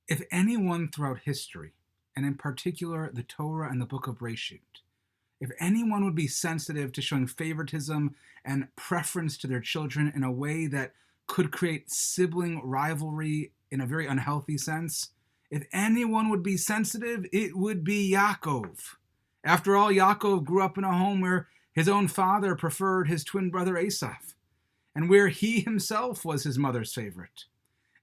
If anyone throughout history, and in particular the Torah and the book of Bereshit, if anyone would be sensitive to showing favoritism and preference to their children in a way that could create sibling rivalry in a very unhealthy sense, if anyone would be sensitive, it would be Yaakov. After all, Yaakov grew up in a home where his own father preferred his twin brother Esav, and where he himself was his mother's favorite.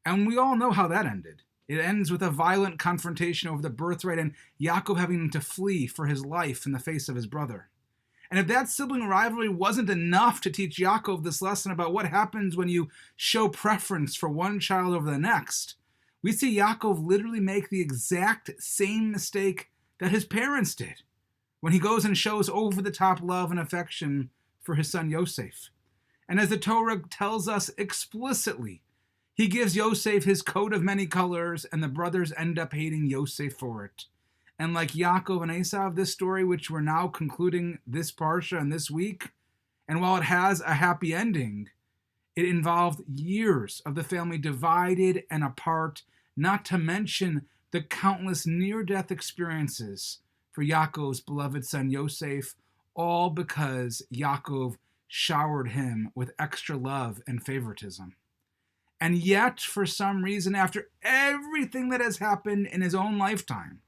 And we all know how that ended. It ends with a violent confrontation over the birthright and Yaakov having to flee for his life in the face of his brother. And if that sibling rivalry wasn't enough to teach Yaakov this lesson about what happens when you show preference for one child over the next, we see Yaakov literally make the exact same mistake that his parents did when he goes and shows over-the-top love and affection for his son Yosef. And as the Torah tells us explicitly, he gives Yosef his coat of many colors, and the brothers end up hating Yosef for it. And like Yaakov and Esav, this story, which we're now concluding this Parsha and this week, and while it has a happy ending, it involved years of the family divided and apart, not to mention the countless near-death experiences for Yaakov's beloved son Yosef, all because Yaakov showered him with extra love and favoritism. And yet, for some reason, after everything that has happened in his own lifetime,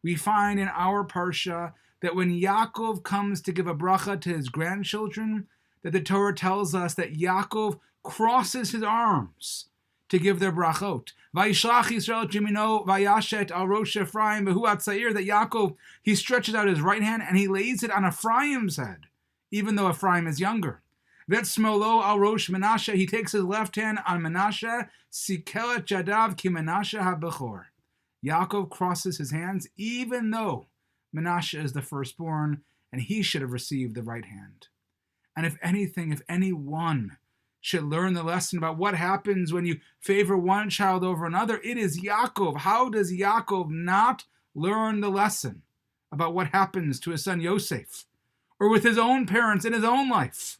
we find in our Parsha that when Yaakov comes to give a bracha to his grandchildren, that the Torah tells us that Yaakov crosses his arms to give their brachot. Vayishlach Yisrael Jimino Vayashet al Rosh Ephraim Behu Atzair, that Yaakov, he stretches out his right hand and he lays it on Ephraim's head, even though Ephraim is younger. Vet smolo al rosh Menashe, he takes his left hand on Menashe, sikelet jadav ki Menashe ha-bechor. Yaakov crosses his hands, even though Menashe is the firstborn, and he should have received the right hand. And if anything, if anyone should learn the lesson about what happens when you favor one child over another, it is Yaakov. How does Yaakov not learn the lesson about what happens to his son Yosef, or with his own parents in his own life?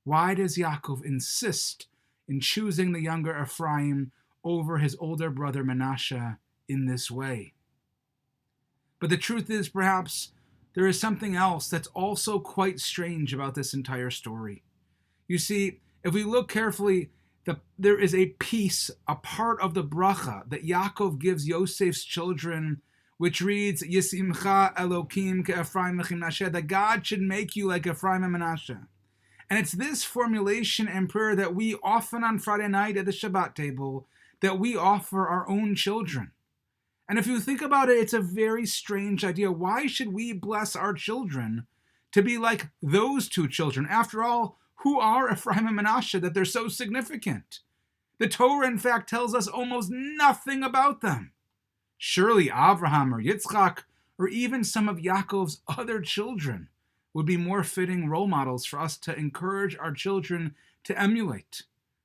Why does Yaakov insist in choosing the younger Ephraim over his older brother Menashe in this way? But the truth is, perhaps, there is something else that's also quite strange about this entire story. You see, if we look carefully, there is a piece, a part of the bracha that Yaakov gives Yosef's children, which reads, Yisimcha Elokim ke'Ephraim v'Menashe, that God should make you like Ephraim and Menashe. And it's this formulation and prayer that we often on Friday night at the Shabbat table, that we offer our own children. And if you think about it, it's a very strange idea. Why should we bless our children to be like those two children? After all, who are Ephraim and Menashe that they're so significant? The Torah, in fact, tells us almost nothing about them. Surely Avraham or Yitzchak, or even some of Yaakov's other children, would be more fitting role models for us to encourage our children to emulate,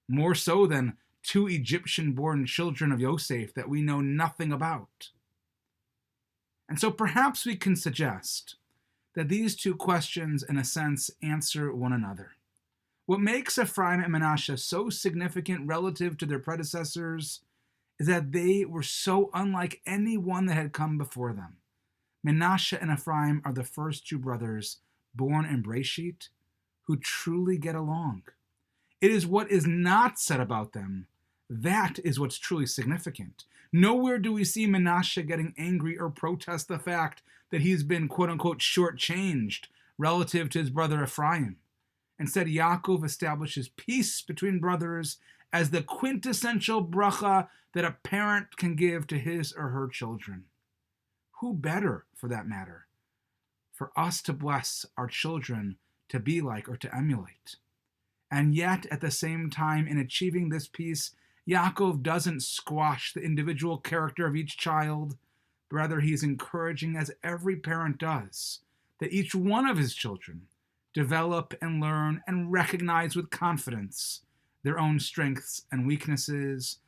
more so than two Egyptian-born children of Yosef that we know nothing about. And so perhaps we can suggest that these two questions, in a sense, answer one another. What makes Ephraim and Menashe so significant relative to their predecessors is that they were so unlike anyone that had come before them. Menashe and Ephraim are the first two brothers born in Bereshit who truly get along. It is what is not said about them that is what's truly significant. Nowhere do we see Menashe getting angry or protest the fact that he's been quote-unquote shortchanged relative to his brother Ephraim. Instead, Yaakov establishes peace between brothers as the quintessential bracha that a parent can give to his or her children. Who better, for that matter, for us to bless our children to be like or to emulate? And yet, at the same time, in achieving this peace, Yaakov doesn't squash the individual character of each child. Rather, he's encouraging, as every parent does, that each one of his children develop and learn and recognize with confidence their own strengths and weaknesses,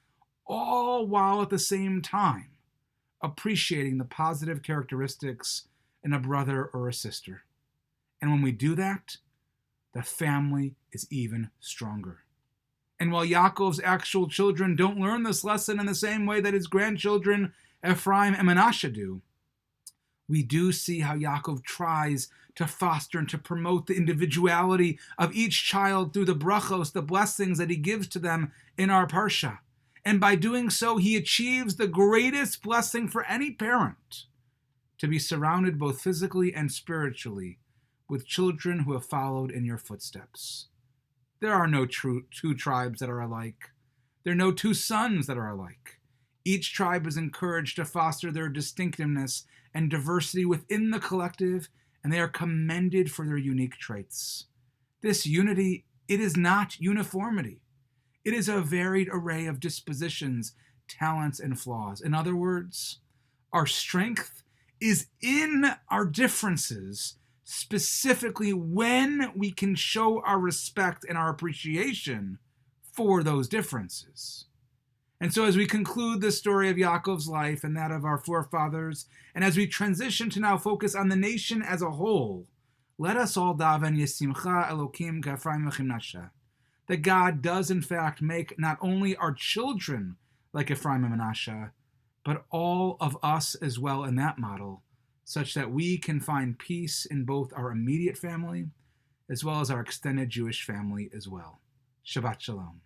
all while at the same time appreciating the positive characteristics in a brother or a sister. And when we do that, the family is even stronger. And while Yaakov's actual children don't learn this lesson in the same way that his grandchildren Ephraim and Manasseh do, we do see how Yaakov tries to foster and to promote the individuality of each child through the brachos, the blessings that he gives to them in our Parsha. And by doing so, he achieves the greatest blessing for any parent, to be surrounded both physically and spiritually with children who have followed in your footsteps. There are no two tribes that are alike. There are no two sons that are alike. Each tribe is encouraged to foster their distinctiveness and diversity within the collective, and they are commended for their unique traits. This unity, it is not uniformity. It is a varied array of dispositions, talents, and flaws. In other words, our strength is in our differences, specifically when we can show our respect and our appreciation for those differences. And so as we conclude the story of Yaakov's life and that of our forefathers, and as we transition to now focus on the nation as a whole, let us all daven Yesimcha Elokim K'Ephraim V'Manasseh, that God does in fact make not only our children like Ephraim and Manasseh, but all of us as well in that model, such that we can find peace in both our immediate family as well as our extended Jewish family as well. Shabbat Shalom.